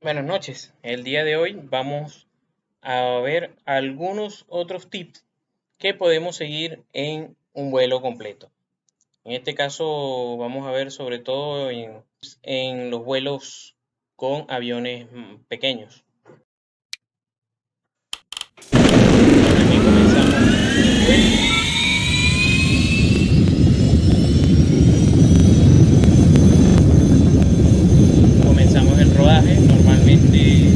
Buenas noches. El día de hoy vamos a ver algunos otros tips que podemos seguir en un vuelo completo. En este caso vamos a ver sobre todo en los vuelos con aviones pequeños. Aquí comenzamos el vuelo. Comenzamos el rodaje. Normalmente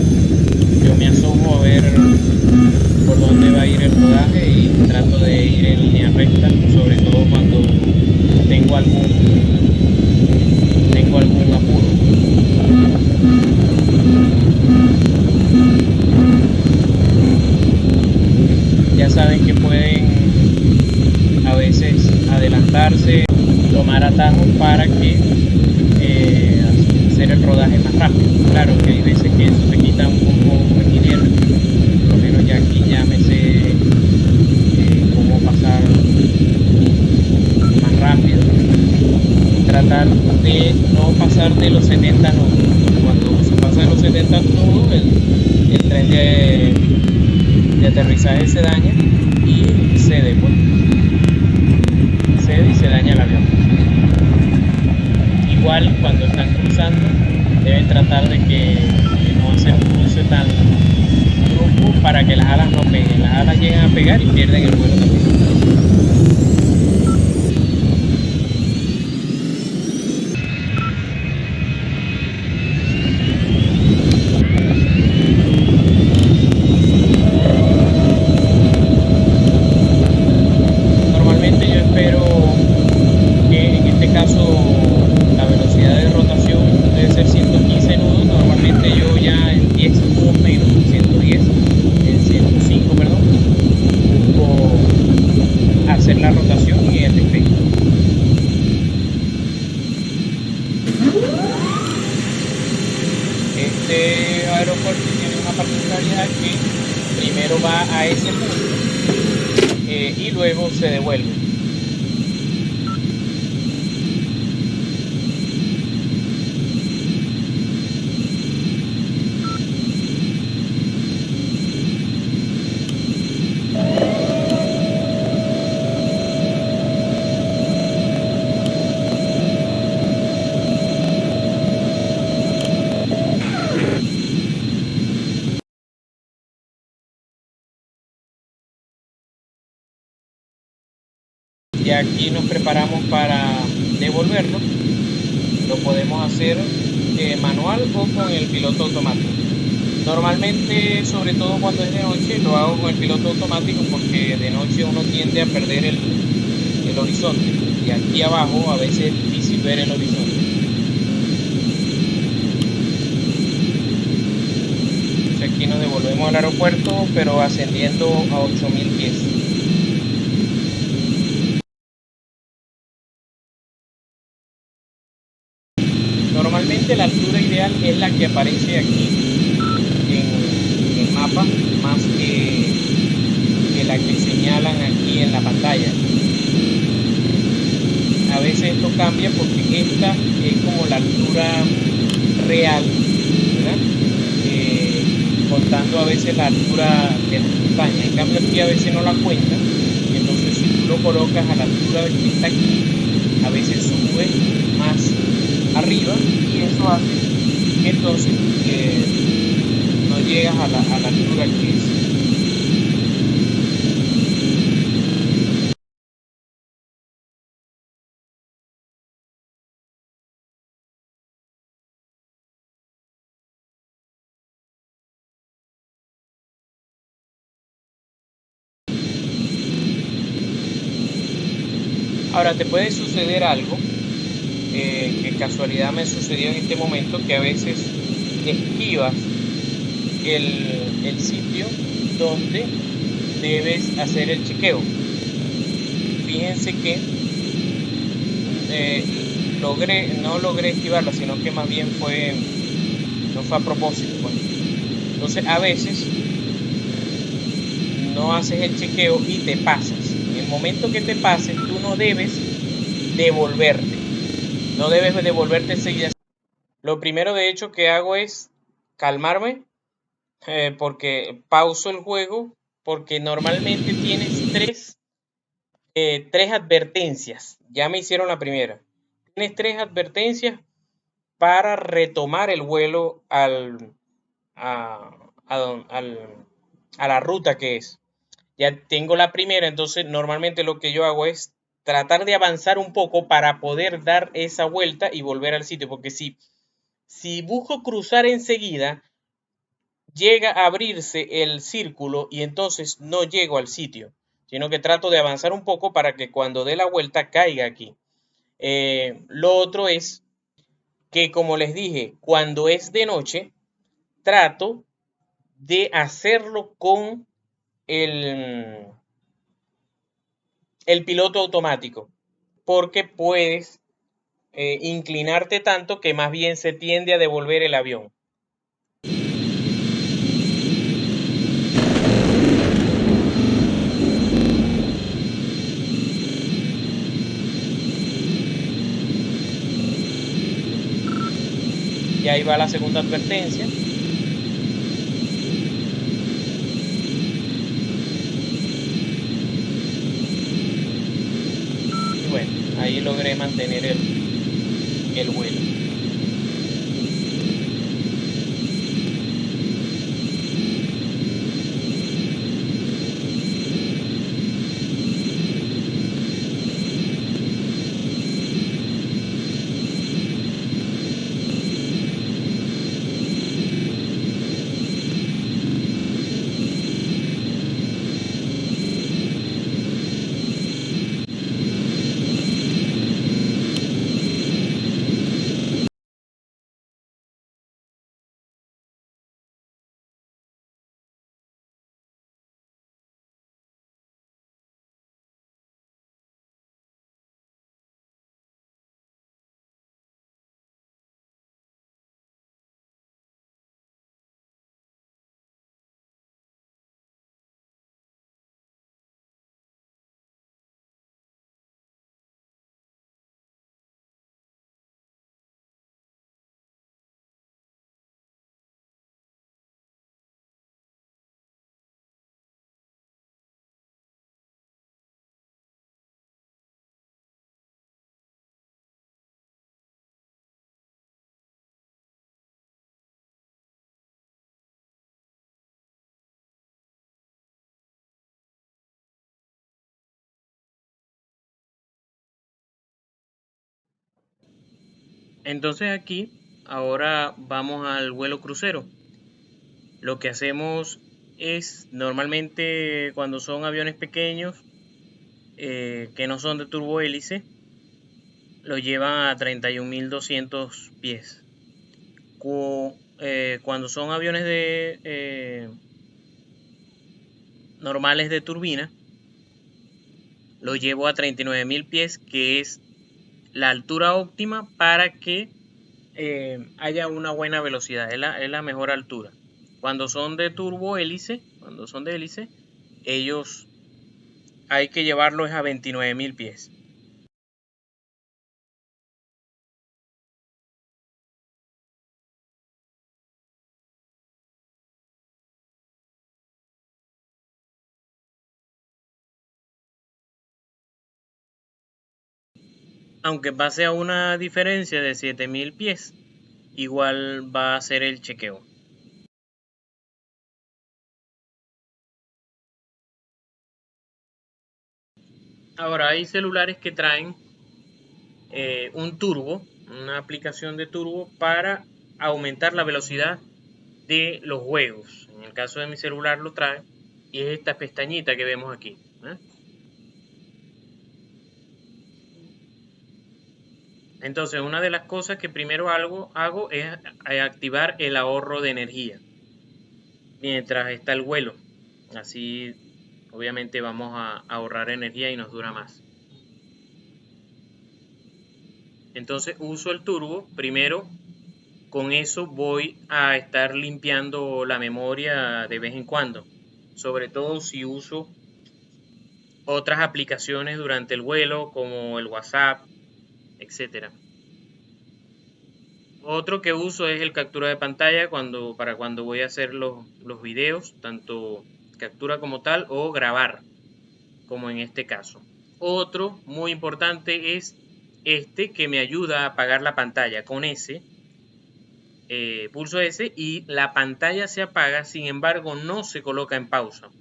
yo me asomo a ver por dónde va a ir el rodaje y trato de ir en línea recta, sobre todo cuando tengo algún apuro. Ya saben que pueden a veces adelantarse, tomar atajos para que hacer el rodaje más rápido. Claro que hay veces que eso te quita un poco equilibrio, por lo menos ya aquí ya me sé cómo pasar más rápido. Tratar de no pasar de los 70 nudos. Cuando se pasa de los 70 nudos, el tren de aterrizaje se daña y cede, pues, cede y se daña el avión. Igual cuando están cruzando, deben tratar de no hacer un cruce tan brusco para que las alas no peguen. Las alas llegan a pegar y pierden el vuelo también. Normalmente yo espero que en este caso la velocidad de rotación debe ser 115 nudos. Normalmente yo ya en 10 nudos menos, 110, en 105, perdón, busco hacer la rotación y el despegue. Este aeropuerto tiene una particularidad que primero va a ese punto y luego se devuelve. Y aquí nos preparamos para devolverlo. Lo podemos hacer manual o con el piloto automático. Normalmente, sobre todo cuando es de noche, lo hago con el piloto automático porque de noche uno tiende a perder el horizonte. Y aquí abajo a veces es difícil ver el horizonte. Entonces aquí nos devolvemos al aeropuerto, pero ascendiendo a 8000 pies. Normalmente la altura ideal es la que aparece aquí en el mapa, más que la que señalan aquí en la pantalla. A veces esto cambia porque esta es como la altura real, ¿verdad? Contando a veces la altura de la montaña. En cambio aquí a veces no la cuentan. Entonces si tú lo colocas a la altura que está aquí, a veces sube más arriba y eso hace que entonces no llegas a la altura que es. Ahora te puede suceder algo que casualidad me sucedió en este momento, que a veces esquivas el sitio donde debes hacer el chequeo. Fíjense que no logré esquivarla, sino que más bien no fue a propósito, pues. Entonces a veces no haces el chequeo y te pasas. En el momento que te pases, tú no debes devolverte. No debes devolverte enseguida. Lo primero de hecho que hago es calmarme porque pauso el juego porque normalmente tienes tres advertencias. Ya me hicieron la primera. Tienes tres advertencias para retomar el vuelo a, al- a la ruta que es. Ya tengo la primera, entonces normalmente lo que yo hago es tratar de avanzar un poco para poder dar esa vuelta y volver al sitio, porque si busco cruzar enseguida, llega a abrirse el círculo y entonces no llego al sitio, sino que trato de avanzar un poco para que cuando dé la vuelta caiga aquí. Lo otro es que, como les dije, cuando es de noche, trato de hacerlo con el, el piloto automático, porque puedes inclinarte tanto que más bien se tiende a devolver el avión. Y ahí va la segunda advertencia. Y bueno, ahí logré mantener el vuelo. Entonces aquí, ahora vamos al vuelo crucero. Lo que hacemos es, normalmente cuando son aviones pequeños, que no son de turbohélice, lo llevan a 31.200 pies. Cuando son aviones normales de turbina, lo llevo a 39.000 pies, que es la altura óptima para que haya una buena velocidad, es la mejor altura. Cuando son de turbo hélice, cuando son de hélice, ellos hay que llevarlos a 29.000 pies. Aunque pase a una diferencia de 7.000 pies, igual va a ser el chequeo. Ahora hay celulares que traen un turbo, una aplicación de turbo para aumentar la velocidad de los juegos. En el caso de mi celular lo trae y es esta pestañita que vemos aquí. ¿Eh? Entonces, una de las cosas que primero hago es activar el ahorro de energía mientras está el vuelo. Así, obviamente, vamos a ahorrar energía y nos dura más. Entonces, uso el turbo. Primero, con eso voy a estar limpiando la memoria de vez en cuando. Sobre todo si uso otras aplicaciones durante el vuelo, como el WhatsApp, etcétera. Otro que uso es el captura de pantalla para cuando voy a hacer los videos, tanto captura como tal o grabar, como en este caso. Otro muy importante es este que me ayuda a apagar la pantalla con ese pulso S y la pantalla se apaga, sin embargo no se coloca en pausa.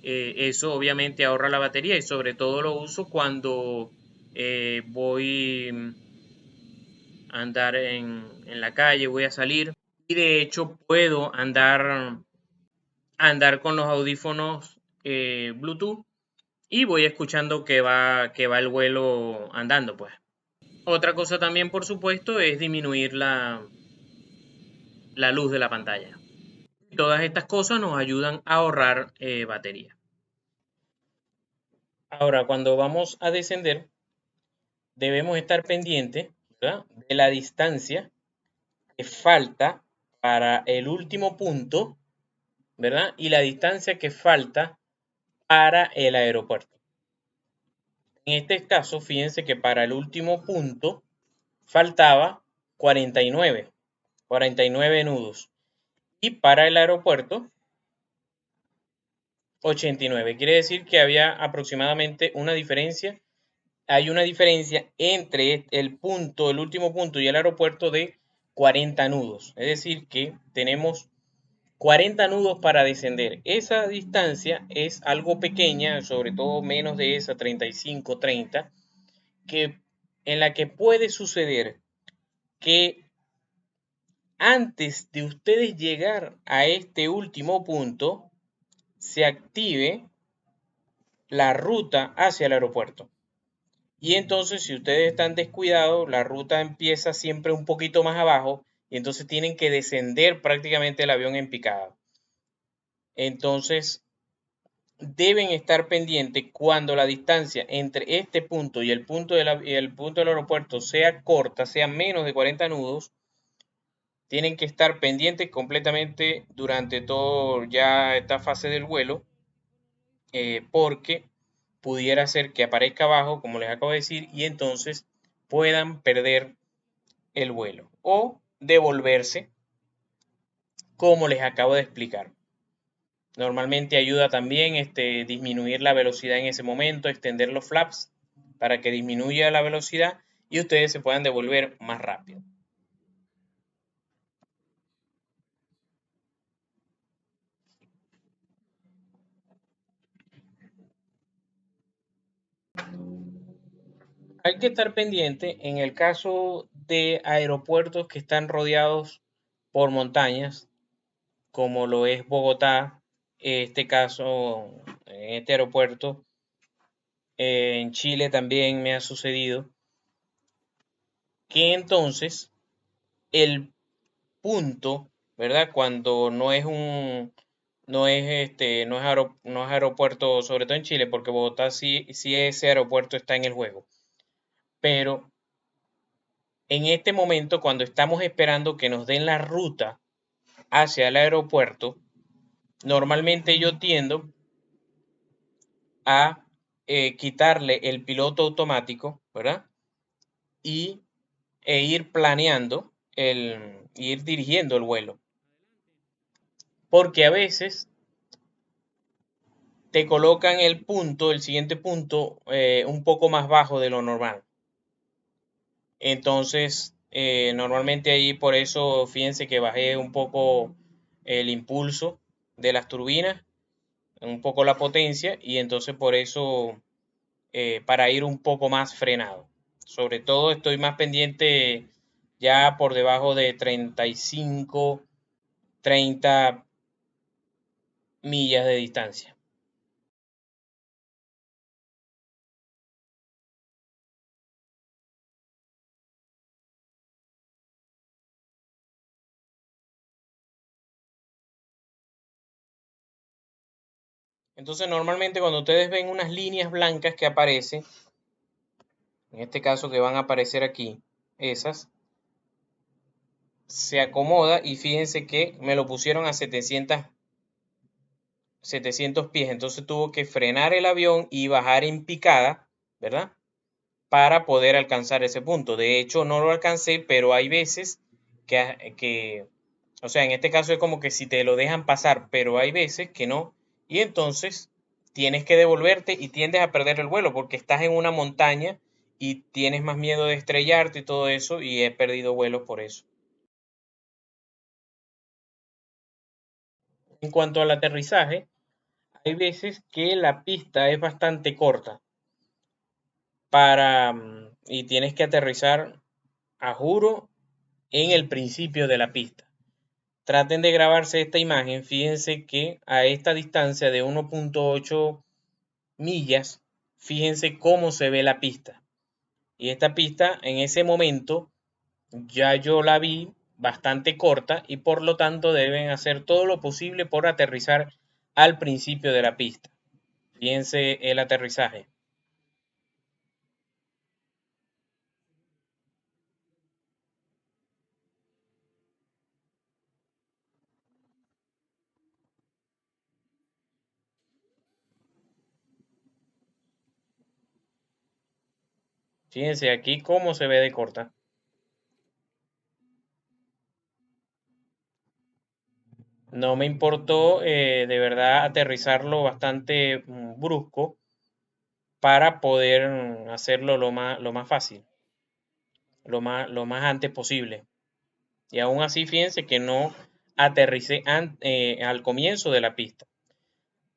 Eso obviamente ahorra la batería y sobre todo lo uso cuando voy a andar en la calle, voy a salir y de hecho puedo andar con los audífonos Bluetooth y voy escuchando que va el vuelo andando, pues. Otra cosa también, por supuesto, es disminuir la luz de la pantalla. Todas estas cosas nos ayudan a ahorrar batería. Ahora, cuando vamos a descender, debemos estar pendientes, ¿verdad?, de la distancia que falta para el último punto, ¿verdad? Y la distancia que falta para el aeropuerto. En este caso, fíjense que para el último punto faltaba 49 nudos. Y para el aeropuerto, 89. Quiere decir que había aproximadamente una diferencia. Hay una diferencia entre el último punto y el aeropuerto de 40 nudos. Es decir, que tenemos 40 nudos para descender. Esa distancia es algo pequeña, sobre todo menos de esa, 35, 30, en la que puede suceder que antes de ustedes llegar a este último punto, se active la ruta hacia el aeropuerto. Y entonces, si ustedes están descuidados, la ruta empieza siempre un poquito más abajo y entonces tienen que descender prácticamente el avión en picada. Entonces, deben estar pendientes cuando la distancia entre este punto y el punto del aeropuerto sea corta, sea menos de 40 nudos, tienen que estar pendientes completamente durante toda ya esta fase del vuelo, porque pudiera ser que aparezca abajo, como les acabo de decir, y entonces puedan perder el vuelo o devolverse, como les acabo de explicar. Normalmente ayuda también disminuir la velocidad en ese momento, extender los flaps para que disminuya la velocidad y ustedes se puedan devolver más rápido. Hay que estar pendiente en el caso de aeropuertos que están rodeados por montañas, como lo es Bogotá, este caso, en este aeropuerto, en Chile también me ha sucedido, que entonces el punto, ¿verdad? Cuando no es aeropuerto, sobre todo en Chile, porque Bogotá sí ese aeropuerto está en el juego. Pero en este momento, cuando estamos esperando que nos den la ruta hacia el aeropuerto, normalmente yo tiendo a quitarle el piloto automático, ¿verdad? Y ir planeando, ir dirigiendo el vuelo. Porque a veces te colocan el siguiente punto, un poco más bajo de lo normal. Entonces, normalmente ahí por eso, fíjense que bajé un poco el impulso de las turbinas, un poco la potencia, y entonces por eso, para ir un poco más frenado. Sobre todo estoy más pendiente ya por debajo de 35, 30 millas de distancia. Entonces, normalmente cuando ustedes ven unas líneas blancas que aparecen, en este caso que van a aparecer aquí, esas, se acomoda y fíjense que me lo pusieron a 700 pies, entonces tuvo que frenar el avión y bajar en picada, ¿verdad? Para poder alcanzar ese punto. De hecho, no lo alcancé, pero hay veces que, o sea, en este caso es como que si te lo dejan pasar, pero hay veces que no, y entonces tienes que devolverte y tiendes a perder el vuelo porque estás en una montaña y tienes más miedo de estrellarte y todo eso, y he perdido vuelos por eso. En cuanto al aterrizaje, hay veces que la pista es bastante corta y tienes que aterrizar, a juro, en el principio de la pista. Traten de grabarse esta imagen. Fíjense que a esta distancia de 1.8 millas, fíjense cómo se ve la pista. Y esta pista en ese momento ya yo la vi bastante corta y por lo tanto deben hacer todo lo posible por aterrizar al principio de la pista. Fíjense el aterrizaje. Fíjense aquí cómo se ve de corta. No me importó de verdad aterrizarlo bastante brusco para poder hacerlo lo más fácil, lo más antes posible. Y aún así, fíjense que no aterricé al comienzo de la pista.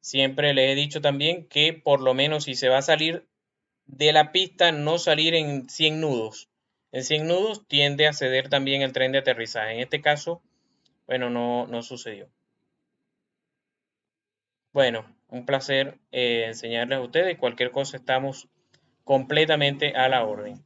Siempre les he dicho también que por lo menos si se va a salir de la pista, no salir en 100 nudos. En 100 nudos tiende a ceder también el tren de aterrizaje. En este caso, bueno, no sucedió. Bueno, un placer enseñarles a ustedes. Cualquier cosa estamos completamente a la orden.